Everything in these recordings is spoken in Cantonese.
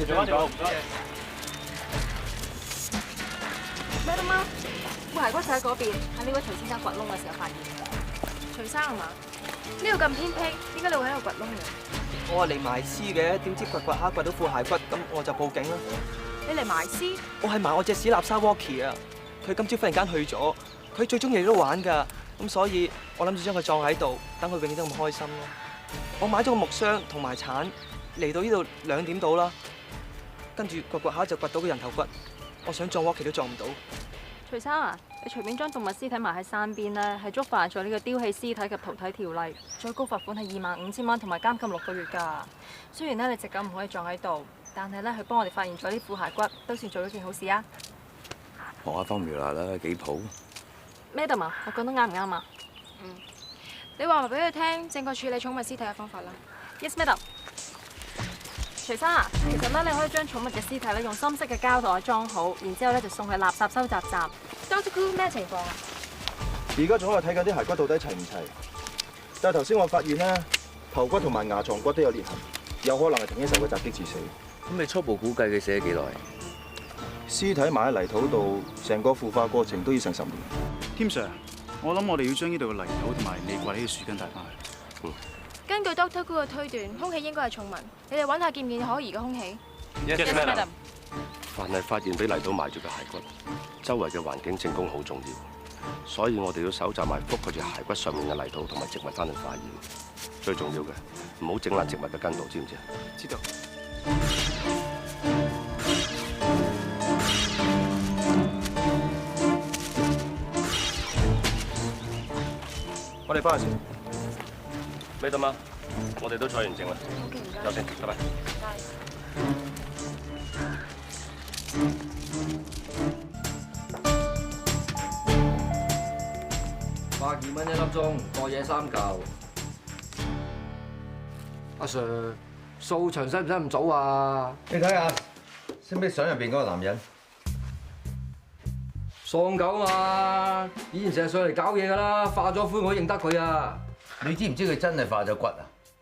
做翻條路，唔該。咩啦媽？副骸骨就喺嗰邊，喺呢位徐先生掘窿嘅時候發現。徐生係嘛？呢度咁偏僻，點解你會喺度掘窿嘅？我係嚟埋屍嘅，點知掘下掘到副骸骨，咁我就報警啦。你嚟埋屍？我係埋我隻史納沙 Walkie 啊！佢今朝忽然間去咗，佢最中意都玩㗎，咁所以我諗住將佢葬喺度，等佢永遠都咁開心咯。我買咗個木箱同埋鏟，嚟到呢度2點到啦，跟住掘下就掘到個人頭骨，我想撞 Walkie 都撞唔到。徐生啊，你隨便將動物屍體埋喺山邊咧，係觸犯咗呢個丟棄屍體及屠體條例，最高罰款係25,000蚊同埋監禁6個月㗎。雖然咧你隻狗唔可以撞喺度，但係咧佢幫我哋發現咗啲副骸骨，都算做咗件好事啊！學下方苗啦，幾普。 Madam 啊，我講得啱唔啱啊？你話埋俾佢聽正確處理寵物屍體嘅方法啦。 Yes, Madam。徐生啊，其實咧你可以將寵物嘅屍體咧用深色嘅膠袋裝好，然之後咧就送去垃圾收集站。Dr. Cool 咩情況啊？而家仲喺度睇緊啲骸骨到底齊唔齊，但係頭先我發現咧，頭骨同埋牙床骨都有裂痕，有可能係同一受嘅襲擊致死。咁你初步估計佢死咗幾耐？屍體埋喺泥土度，成個腐化過程都要成10年。添 Sir， 我諗我哋要將呢度嘅泥土同埋未掘起嘅樹根帶翻去。根據 Dr. Cool 嘅推斷，兇器應該係寵物。你哋揾下見唔見可疑嘅兇器 Yes, Madam。凡係發現俾泥土埋住嘅骸骨，周圍嘅環境證供好重要，所以我哋要搜集埋覆蓋住骸骨上面嘅泥土同埋植物翻去化驗。最重要嘅，唔好整爛植物嘅根部，知唔知啊？知道。我哋翻去先。咩得嘛？我哋都採完證啦。OK，唔該。走先，拜拜。120蚊1粒鐘，過夜3嚿。阿 Sir， 掃場使唔使咁早啊？你睇下，識唔識相入邊嗰個男人？喪狗嘛，以前成日上嚟搞嘢㗎啦，化咗灰我都認得佢啊！你知唔知佢真係化咗骨啊？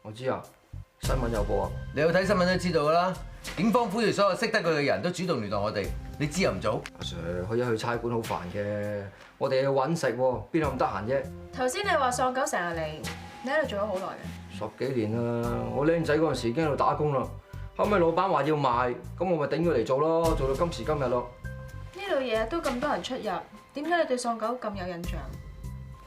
我知啊，新聞有報啊。你有睇新聞都知道㗎啦。警方呼籲所有識得佢嘅人都主動聯絡我哋，你知又唔做？阿 Sir， 去一去差館好煩嘅，我哋要揾食喎，邊有咁得閒啫？頭先你話喪狗成日嚟，你喺度做咗好耐嘅。 10幾年啦，我僆仔嗰陣時已經喺度打工啦，後尾老闆話要賣，咁我咪頂佢嚟做咯，做到今時今日咯。呢度日日都咁多人出入，點解你對喪狗咁有印象？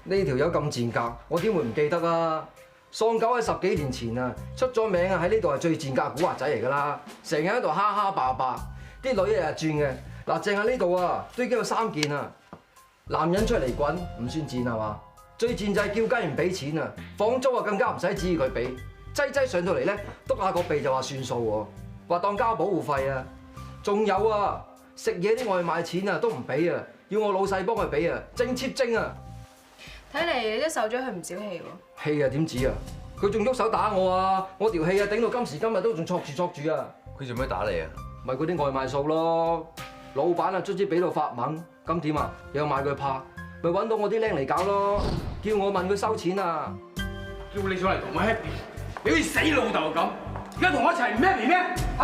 呢條友咁賤格，我點會唔記得啊？喪狗喺10幾年前啊，出咗名啊，喺呢度係最賤格古惑仔嚟㗎啦，成日喺度蝦蝦霸霸，啲女日日轉嘅。嗱，淨係呢度啊，都已經有3件啊。男人出嚟滾唔算賤係嘛？最賤就係叫雞唔俾錢啊，房租啊更加唔使指意佢俾，擠上到嚟咧，篤下個鼻就話算數喎，話當交保護費啊。仲有啊，食嘢啲外賣錢啊都唔俾啊，要我老細幫佢俾啊，正切精啊！睇嚟你都受咗佢唔少氣喎。氣啊點止啊！佢仲喐手打我啊！我條氣啊頂到今時今日都仲戳住啊！佢做咩打你啊？咪嗰啲外賣數咯，老闆啊卒之俾到發懵，咁點啊？又買佢怕，咪揾到我啲僆嚟搞咯，叫我問佢收錢啊！叫你上嚟同我 happy， 你好似死老豆咁，而家同我一齊唔 happy 咩？嚇，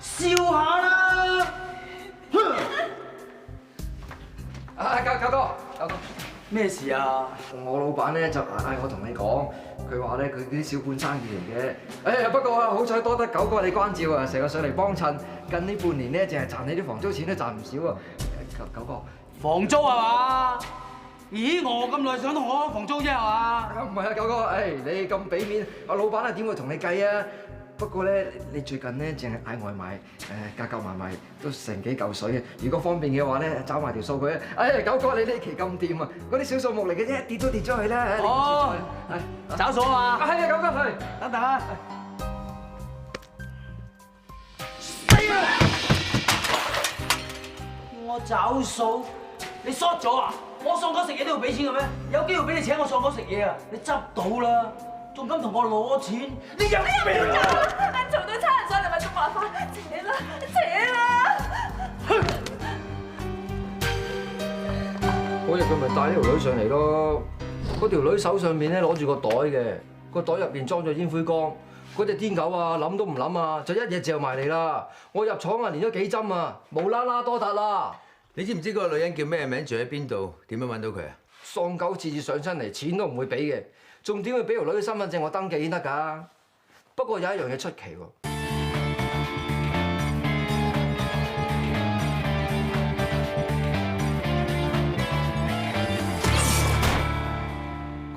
笑下啦！教哥，咩事啊？我老闆咧就嗌我同你講，佢話咧佢啲小本生意嚟嘅。不過啊，好彩多得9個你關照啊，成日上嚟幫襯。近呢半年咧，淨係賺你啲房租錢都賺唔少啊。9個。房租係嘛？咦，我咁耐想同我房租啫係嘛？唔係啊，9哥，你咁俾面，阿老闆啊點會同你計啊？不過咧，你最近咧淨係嗌外賣，夾埋都成幾嚿水嘅。如果方便嘅話咧，找埋條數佢啊。9哥你呢期咁掂啊，嗰啲小數目嚟嘅啫，跌都跌咗去啦。哦，找數啊嘛。係啊，9哥係。等等啊。我找數，你 short 咗啊？我喪狗食嘢都要俾錢嘅咩？有機會俾你請我喪狗食嘢啊？你執到啦！仲敢同我攞錢？你有咩啊？做到差人上嚟咪仲麻煩，扯啦！嗰日佢咪帶呢條女上嚟咯，嗰條女手上面咧攞住個袋嘅，個袋入邊裝咗煙灰缸，嗰嗰隻癲狗啊，諗都唔諗啊，就一嘢嚼埋嚟啦！我入廠啊，連咗幾針啊，無啦啦多達啦！你知唔知嗰個女人叫咩名？住喺邊度？點樣揾到佢啊？喪狗次次上身嚟，錢都唔會俾嘅，仲點會俾條女嘅身份證我登記先得㗎？不過有一樣嘢出奇喎。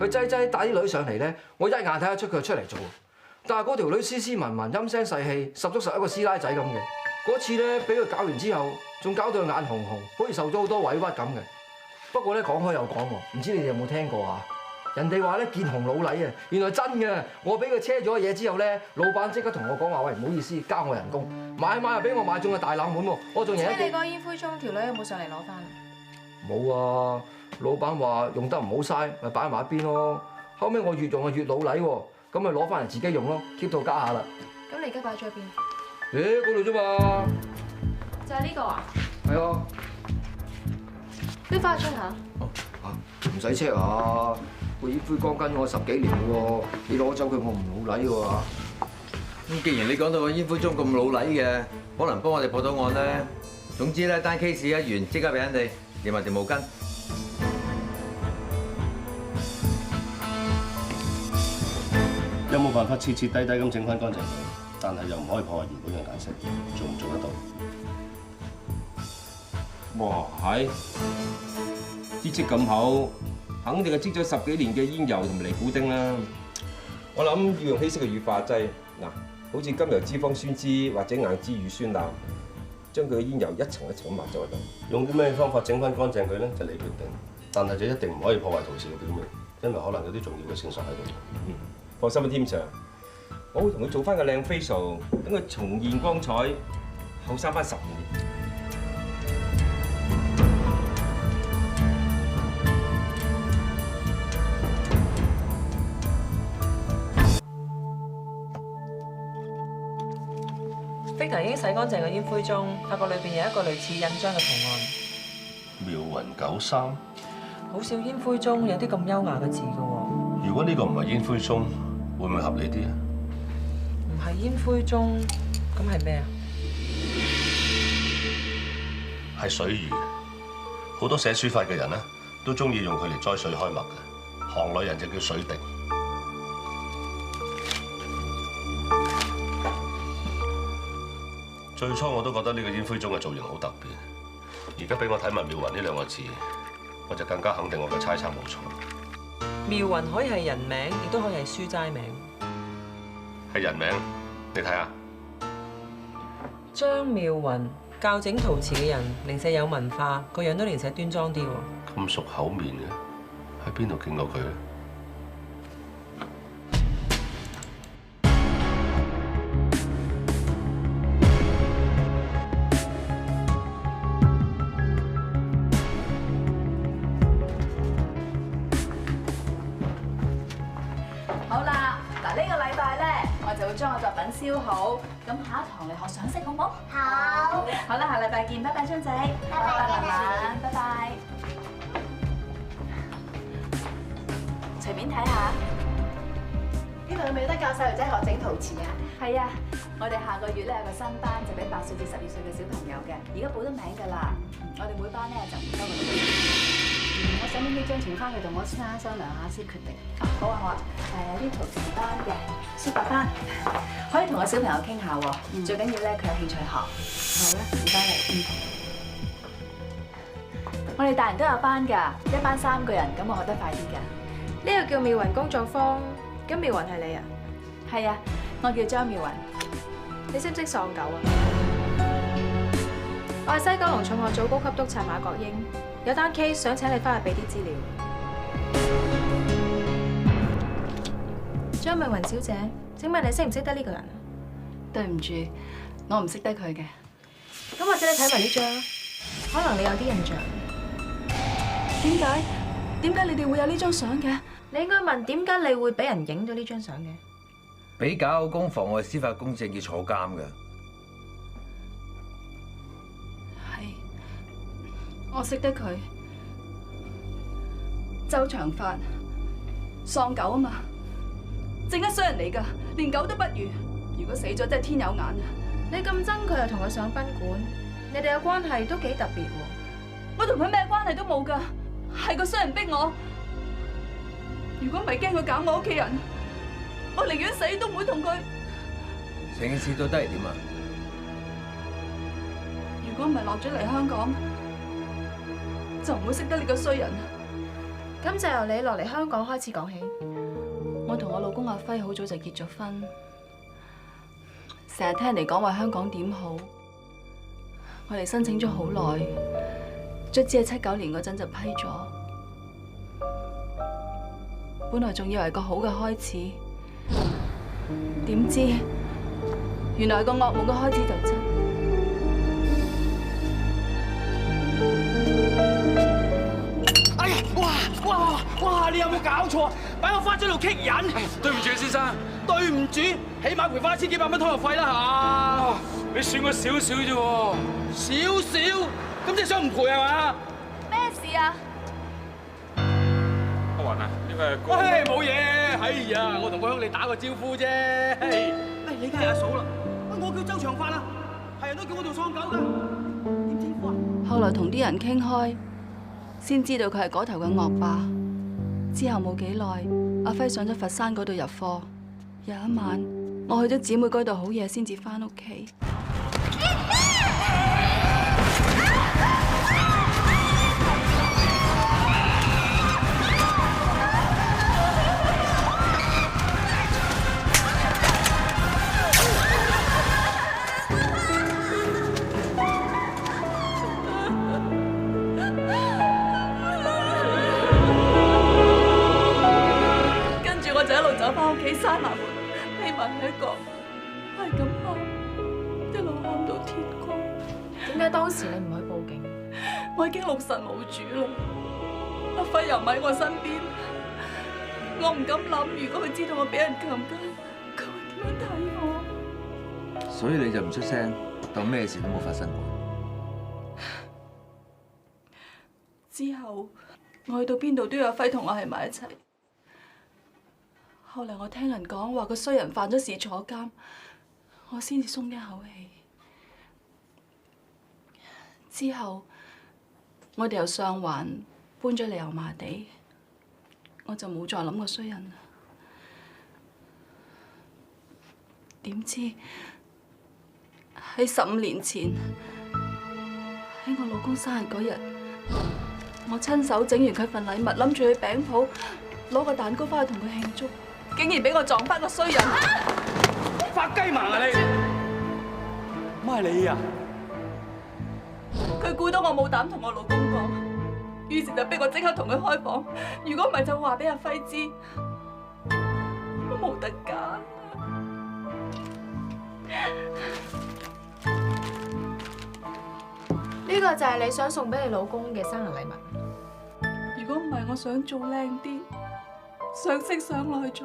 佢擠擠帶啲女上嚟咧，我一眼睇得出佢出嚟做。但係嗰條女斯斯文文、陰聲細氣，十足十一個師奶仔咁嘅。嗰次咧，俾佢搞完之後，仲搞到佢眼紅紅，好似受咗好多委屈咁嘅。不過咧，講開又講喎，唔知你哋有冇聽過啊？人哋話咧，見紅老禮啊，原來真嘅。我俾佢車咗嘢之後咧，老闆即刻同我講話：喂，唔好意思，加我人工。買又俾我買中個大冷門喎，我仲贏一。你個煙灰盅條女有冇上嚟攞翻？冇啊！老闆話用得唔好嘥，咪擺埋一邊咯。後尾我越用就越老禮喎，咁咪攞翻嚟自己用咯，keep 到家下啦。咁你而家擺咗喺邊？嗰度啫嘛。就係呢個啊？係啊。你翻去 check 下。唔使 check 啊！個煙灰缸跟我10幾年喎，你攞走佢我唔老禮喎。咁既然你講到個煙灰盅咁老禮嘅，可能幫我哋破到案咧。總之咧，單 case 一完，即刻俾人哋連埋條毛巾。有冇辦法徹徹底底咁整翻乾淨佢？但係又唔可以破壞原本嘅顏色，做唔做得到？哇，係啲積咁厚，肯定係積咗10幾年嘅煙油同埋尼古丁啦。我諗要用稀釋嘅乳化劑，嗱，好似甘油脂肪酸酯或者硬脂乳酸鈉，將佢嘅煙油一層一層咁抹走就得。用啲咩方法整翻乾淨佢咧，就你決定。但係就一定唔可以破壞陶瓷嘅表面，因為可能有啲重要嘅線索喺度。放心啦，添 Sir，我會同佢做翻個靚 facial，等佢重現光彩，後生翻10年。Victor 已經洗乾淨個煙灰盅，發覺裏邊有一個類似印章嘅圖案。妙雲93，好少煙灰盅有啲咁優雅嘅字㗎喎。如果呢個唔係煙灰盅，會唔會合理啲啊？唔係煙灰盅，咁係咩啊？係水魚，好多寫書法嘅人咧，都中意用佢嚟栽水開墨嘅，行內人就叫水滴。最初我都覺得呢個煙灰盅嘅造型好特別，而家俾我睇埋妙雲呢2個字，我就更加肯定我嘅猜測冇錯。妙雲可以係人名，亦都可以係書齋名。係人名，你睇下。張妙雲，教整陶瓷嘅人，零舍有文化，個樣都零舍端莊啲喎。咁熟口面嘅，喺邊度見過佢咧？將我作品燒好，咁下一堂你學上色好唔好？好。好啦，下禮拜見，拜拜，張仔。拜拜，文文，拜拜。隨便睇下，呢度有冇得教細路仔學整陶瓷啊？係啊，我哋下個月咧有個新班，就俾8歲至12歲嘅小朋友嘅，而家報得名㗎啦。我哋每班咧就唔多個女。我想拎呢張錢翻去同我先生商量下先決定。好啊好啊，有啲陶瓷班嘅，書法班，可以同我小朋友傾下喎。最緊要咧佢有興趣學。好啦，唔該你。我哋大人都有班㗎，一班3個人，咁我學得快啲㗎。呢個叫妙雲工作坊，咁妙雲係你啊？係啊，我叫張妙雲。你識唔識喪狗啊？我係西九龍重案組高級督察馬國英。有單 case 想請你翻去俾啲資料。張妙雲小姐，請問你識唔識得呢個人？對唔住，我唔識得佢嘅。咁或者你睇埋呢張，可能你有啲印象。點解？點解你哋會有呢張相嘅？你應該問點解你會俾人影咗呢張相嘅？俾假工妨礙司法公正要坐監㗎。我識得佢，周長發，喪狗啊嘛，正一衰人嚟㗎，連狗都不如。如果死咗真係天有眼啊！你咁憎佢又同佢上賓館，你哋嘅關係都幾特別喎。我同佢咩關係都冇㗎，係個衰人逼我。如果唔係驚佢搞我屋企人，我寧願死都唔會同佢。成件事到底係點啊？如果唔係落咗嚟香港，就唔會識得呢個衰人。咁就由你落嚟香港開始講起。我同我老公阿輝好早就結咗婚，成日聽人哋講話香港點好，我哋申請咗好耐，卒之係79年嗰陣就批咗。本來仲以為係個好嘅開始，點知原來係個噩夢嘅開始就真。哎呀！哇！你有冇搞錯啊？擺我花樽度棘人！對唔住先生，對唔住，起碼賠翻1000幾百蚊拖入費啦嚇！你算我少少啫喎，少少，咁即係想唔賠係嘛？咩事啊？阿雲啊，呢個係喂，冇嘢，哎呀，我同個鄉里打個招呼啫。你梗係阿嫂啦，我叫周長發啊，係人都叫我做喪狗㗎，點稱呼啊？後來同啲人傾開，先知道佢係嗰頭嘅惡霸。之後冇幾耐，阿輝上咗佛山嗰度入貨。有一晚，我去咗姊妹嗰度好夜先至翻屋企。走翻屋企，閂埋門，匿埋喺一角，係咁喊，一路喊到天光。點解當時你唔去報警？我已經六神無主啦，阿輝又唔喺我身邊，我唔敢諗，如果佢知道我俾人強姦，佢會點樣睇我？所以你就唔出聲，當咩事都冇發生過。之後我去到邊度都有阿輝同我喺埋一齊。後嚟我聽人講話個衰人犯咗事坐監，我先至鬆一口氣。之後我哋由上環搬咗嚟油麻地，我就冇再諗過衰人啦。點知喺15年前，喺我老公生日嗰日，我親手整完佢份禮物，諗住去餅鋪攞個蛋糕翻去同佢慶祝。竟然俾我撞翻個衰人！發雞盲啊你！乜係你啊？佢估到我冇膽同我老公講，於是就逼我即刻同佢開房。如果唔係就會話俾阿輝知，我冇得揀。呢個就係你想送俾你老公嘅生日禮物。如果唔係我想做靚啲。上色上耐咗，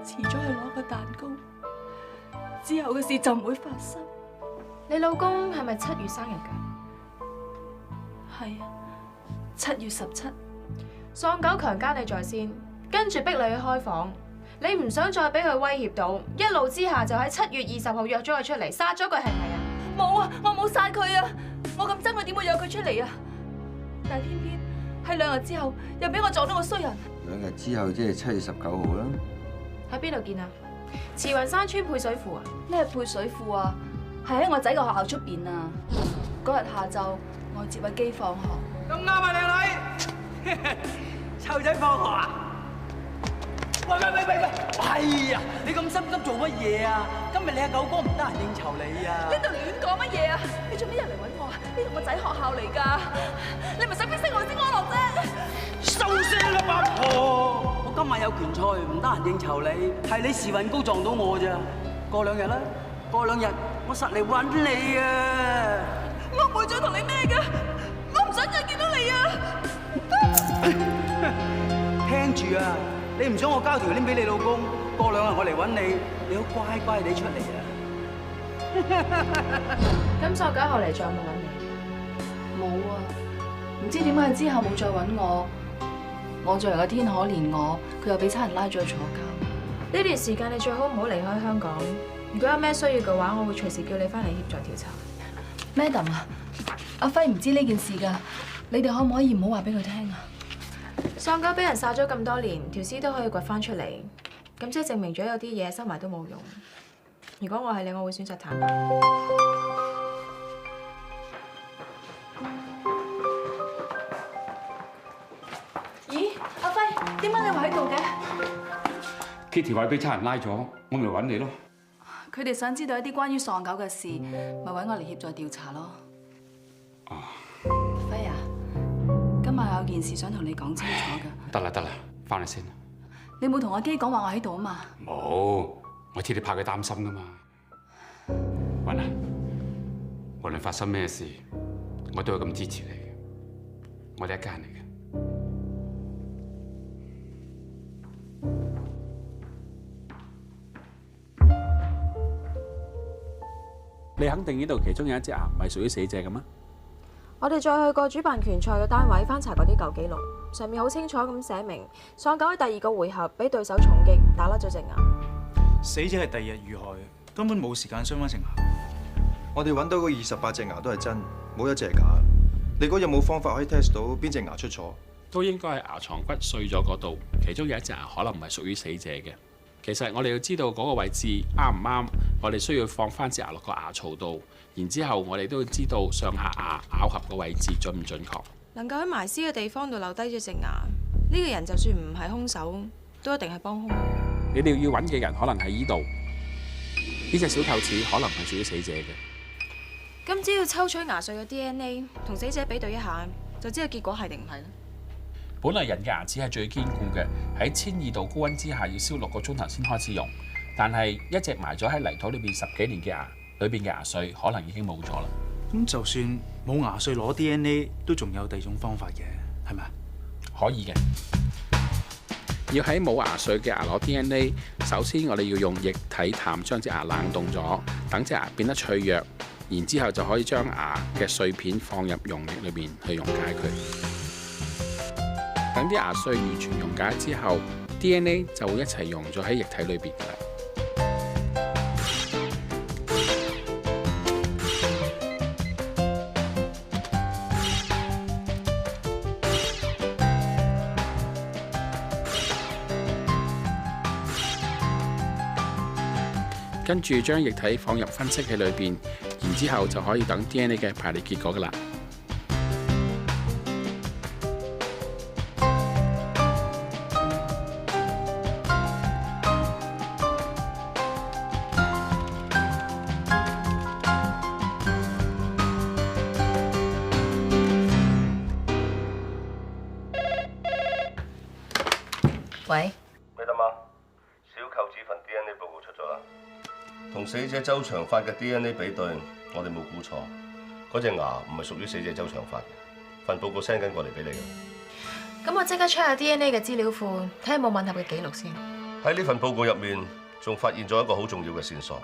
遲咗去攞個蛋糕，之後嘅事就唔會發生。你老公係咪7月生日㗎？係啊，7月17。喪狗強姦你在先，跟住逼你去開房，你唔想再俾佢威脅到，一怒之下就喺7月20號約咗佢出嚟，殺咗佢係咪啊？冇啊，我冇殺佢啊！我咁憎佢點會約佢出嚟啊？但係偏偏喺2日之後，又俾我撞到個衰人。2日之後即係7月19號啦。喺邊度見啊？慈雲山村配水庫啊？咩配水庫啊？係喺我仔個學校出邊啊！嗰日下晝我接阿基放學。咁啱啊，靚女！湊仔放學啊？喂！哎呀，你咁心急做乜嘢啊？今日你阿九哥唔得閒應酬你啊！呢度亂講乜嘢啊？你做咩入嚟揾我啊？呢度我仔學校嚟㗎，你咪使邊識我先安樂啫！收聲啦，八婆！我今晚有拳賽，唔得閒應酬你，係你時運高撞到我咋？過2日啦，過2日我實嚟揾你啊！我唔會再同你咩㗎，我唔想再見到你啊！聽住啊！你唔想我交條鏈俾你老公，過2日我嚟揾你，你好乖乖地出嚟啊！咁喪狗後嚟仲有冇揾你？冇啊，唔知點解之後冇再揾我。我作為個天可憐我，佢又俾差人拉咗去坐監。呢段時間你最好唔好離開香港。如果有咩需要嘅話，我會隨時叫你翻嚟協助調查。 Madam 啊，阿輝唔知呢件事㗎，你哋可唔可以唔好話俾佢聽啊？喪狗俾人殺咗咁多年，條屍都可以掘翻出嚟，咁即係證明咗有啲嘢收埋都冇用。如果我係你，我會選擇坦白。咦，阿輝，點解你會喺度嘅？ Kitty 話俾差人拉咗，我咪揾你咯。佢哋想知道一啲關於喪狗嘅事，咪揾我嚟協助調查咯。輝啊，今日有件事想同你講清楚㗎。得啦，翻嚟先。你冇同阿基講話我喺度啊嘛？冇，我知你怕佢擔心噶嘛。雲啊，無論發生咩事，我都會咁支持你嘅。我哋一家人嚟嘅。 你肯定呢度其中有一隻牙唔係屬於死者嘅咩？我哋再去過主辦拳賽嘅單位翻查嗰啲舊記錄，上面好清楚咁寫明，喪狗喺第2個回合俾對手重擊，打甩咗隻牙。死者係第2日遇害嘅，根本冇時間鑲翻成牙。我哋揾到嗰28隻牙都係真，冇一隻係假。你嗰有冇方法可以 test 到邊隻牙出錯？都應該係牙床骨碎咗嗰度，其中有一隻牙可能唔係屬於死者嘅。其實我哋要知道嗰個位置啱唔啱，我哋需要放翻隻牙落個牙槽度，然之後我哋都要知道上下牙咬合嘅位置準唔準確。能夠喺埋屍嘅地方度留低咗隻牙，呢個人就算唔係兇手，都一定係幫兇。你哋要揾嘅人可能喺呢度，呢隻小臼齒可能係屬於死者嘅。咁只要抽取牙碎嘅 DNA 同死者比對一下，就知道結果係定唔係啦。本來人嘅牙齒係最堅固嘅，喺1200度高溫之下要燒6個鐘頭先開始用。但係一隻埋咗喺泥土裏邊10幾年嘅牙，裏邊嘅牙髓可能已經冇咗啦。咁就算冇牙髓攞 DNA， 都仲有第2種方法嘅，係咪啊？可以嘅。要喺冇牙髓嘅牙攞 DNA， 首先我哋要用液體淡將隻牙冷凍咗，等隻牙變得脆弱，然之後就可以將牙嘅碎片放入溶液裏邊去溶解佢。等啲牙碎完全溶解之後 ，DNA 就會一齊溶咗喺液體裏邊㗎啦。跟住將液體放入分析器裏邊，然之後就可以等 DNA 嘅排列結果㗎啦。喂，咩得嘛？小舅子份 DNA 報告出咗啦，同死者周長發嘅 DNA 比對，我哋冇估錯，嗰隻牙唔係屬於死者周長發嘅。份報告 send 緊過嚟俾你嘅。咁我即刻 check 下 DNA 嘅資料庫，睇下有冇吻合嘅記錄先。喺呢份報告入面，仲發現咗一個好重要嘅線索，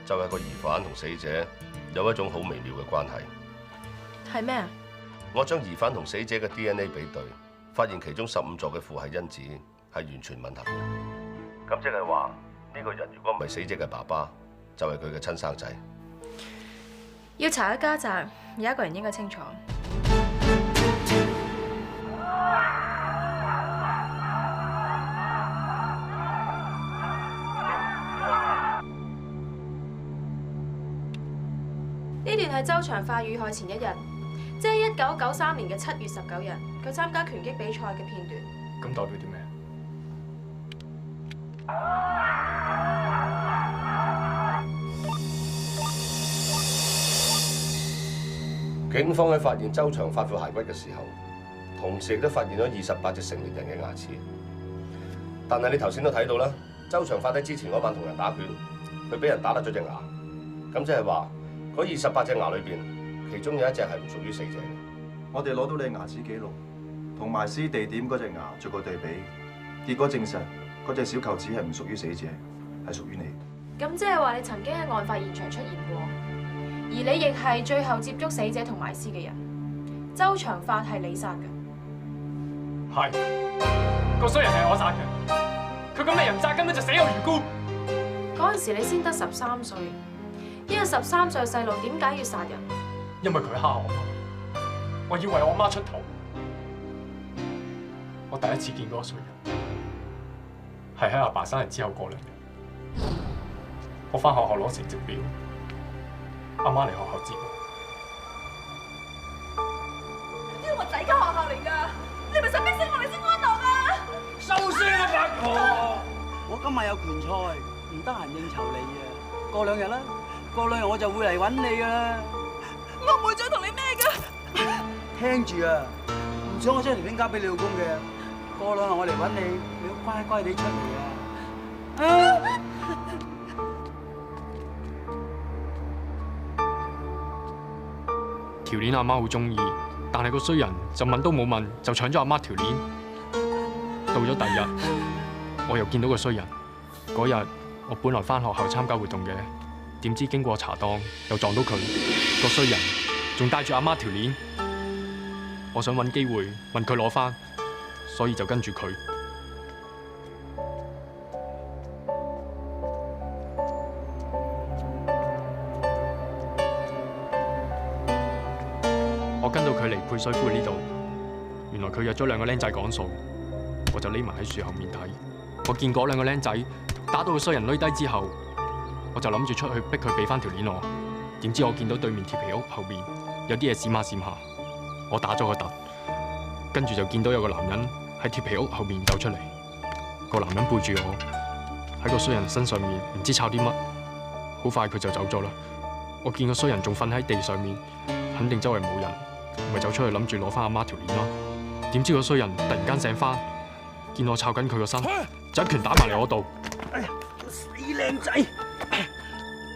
就係個疑犯同死者有一種好微妙嘅關係。係咩啊？我將疑犯同死者嘅 DNA 比對，發現其中15座嘅父系因子係完全吻合嘅。咁即係話呢個人如果唔係死者嘅爸爸，就係佢嘅親生仔。要查一家宅，有一個人應該清楚。呢段係周長發遇害前1日，即係1993年嘅7月19日，佢參加拳擊比賽嘅片段。咁代表啲咩？警方喺發現周長發副骸骨嘅時候，同時亦都發現咗28隻成年人嘅牙齒。但係你頭先都睇到啦，周長發喺之前嗰晚同人打拳，佢俾人打甩咗隻牙。咁即係話嗰28隻牙裏邊，其中有一隻係唔屬於死者嘅。我哋攞到你牙齒記錄同埋屍地點嗰隻牙做個對比，結果證實嗰隻小臼齒係唔屬於死者，係屬於你。咁即係話你曾經喺案發現場出現過，而你亦係最後接觸死者同埋屍嘅人。周長發係你殺嘅。係，個衰人係我殺嘅，佢咁嘅人渣根本就死有餘辜。嗰陣時你先得13歲，一個13歲嘅細路點解要殺人？因為佢蝦我媽，我要為我媽出頭。我第一次見嗰個衰人，係喺阿爸生日之後過2日。我返學校攞成績表，阿媽嚟學校接我。呢個我仔間學校嚟㗎，你咪想逼死我哋先安樂啊！收聲啊，八婆！我今日有拳賽，唔得閒應酬你啊。過2日啦，過2日我就會嚟揾你㗎啦。我唔會再同你咩㗎。聽住啊，唔想我將條片交俾你老公嘅。過2日我嚟揾你，你要乖乖地出嚟啊！條鏈阿媽好中意，但係個衰人就問都冇問就搶咗阿媽條鏈。到咗第2日，我又見到個衰人。嗰日我本來返學校參加活動嘅，點知經過茶檔又撞到佢。個衰人仲帶住阿媽條鏈，我想揾機會問佢攞返，所以就跟住佢。我跟到佢嚟配水庫呢度，原來佢約咗2個僆仔講數，我就匿埋喺樹後面睇。我見嗰2個僆仔打到個衰人攣低之後，我就諗住出去逼佢俾翻條鏈我。點知我見到對面鐵皮屋後面有啲嘢閃下閃下，我打咗個突，跟住就見到有個男人喺鐵皮屋後面走出嚟。個男人背住我喺個衰人身上面，唔知抄啲乜，好快佢就走咗啦。我見個衰人仲瞓喺地上面，肯定周圍冇人。咪走出去諗住攞翻阿媽條鏈咯，點知個衰人突然間醒翻，見我抄緊佢個身，就一拳打埋嚟我度。哎呀，死靚仔！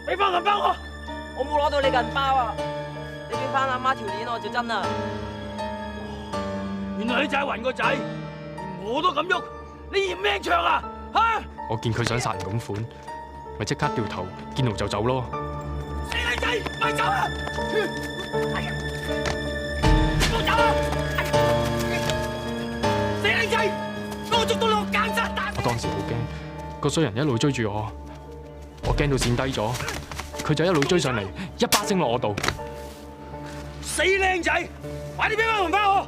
俾翻銀包我冇攞到你銀包啊！你俾翻阿媽條鏈我就真啦。原來你就係雲個仔，連我都咁喐，你嫌命長啊？嚇！我見佢想殺人咁款，咪即刻掉頭見路就走咯。死靚仔，咪走啊！哎呀！走啊！死靚仔，我捉到你，我奸殺打！我當時好驚，個衰人一路追住我，我驚到跣低咗，佢就一路追上嚟，一巴聲落我度。死靚仔，快啲俾翻銀包我！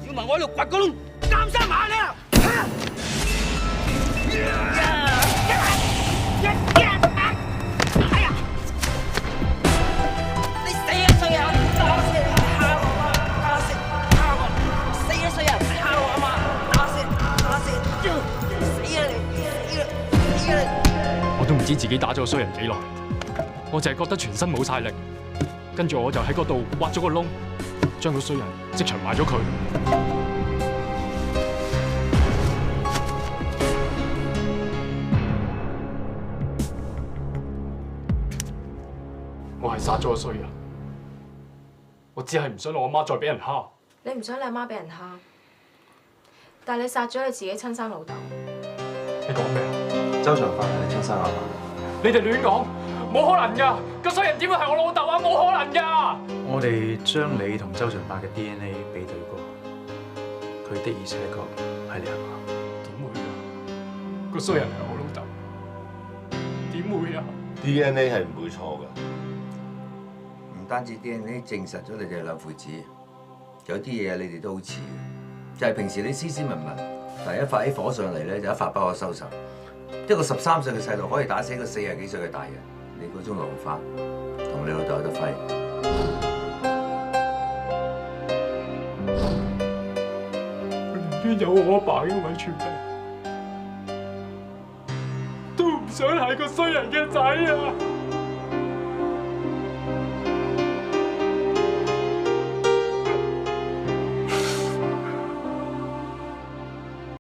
要唔係我喺度掘個窿，監生埋你啊！你死啊衰人！我都唔知自己打咗個衰人幾耐，我淨係覺得全身冇晒力，跟住我就喺嗰度挖咗個窿，將個衰人即場埋咗佢。我係殺咗個衰人，我只係唔想我阿媽再俾人蝦。你唔想你阿媽俾人蝦，但係你殺咗你自己親生老豆。你講咩啊？周長發係你親生阿爸。你哋亂講，冇可能㗎！個衰人點會係我老豆啊？冇可能㗎！我哋將你同周長發嘅 DNA 比對過，佢的而且確係你阿媽。點會啊？個衰人係我老豆，點會啊 ？DNA 係唔會錯㗎。唔單止 DNA 證實咗你哋係兩父子，有啲嘢你哋都好似，就係平時你斯斯文文，但係一發起火上嚟咧，就一發不可收拾。一個13歲嘅細路可以打死一個40幾歲嘅大人，你嗰種怒髮同你老豆有得揮。寧願有我阿爸嘅遺傳病，都唔想係個衰人嘅仔啊！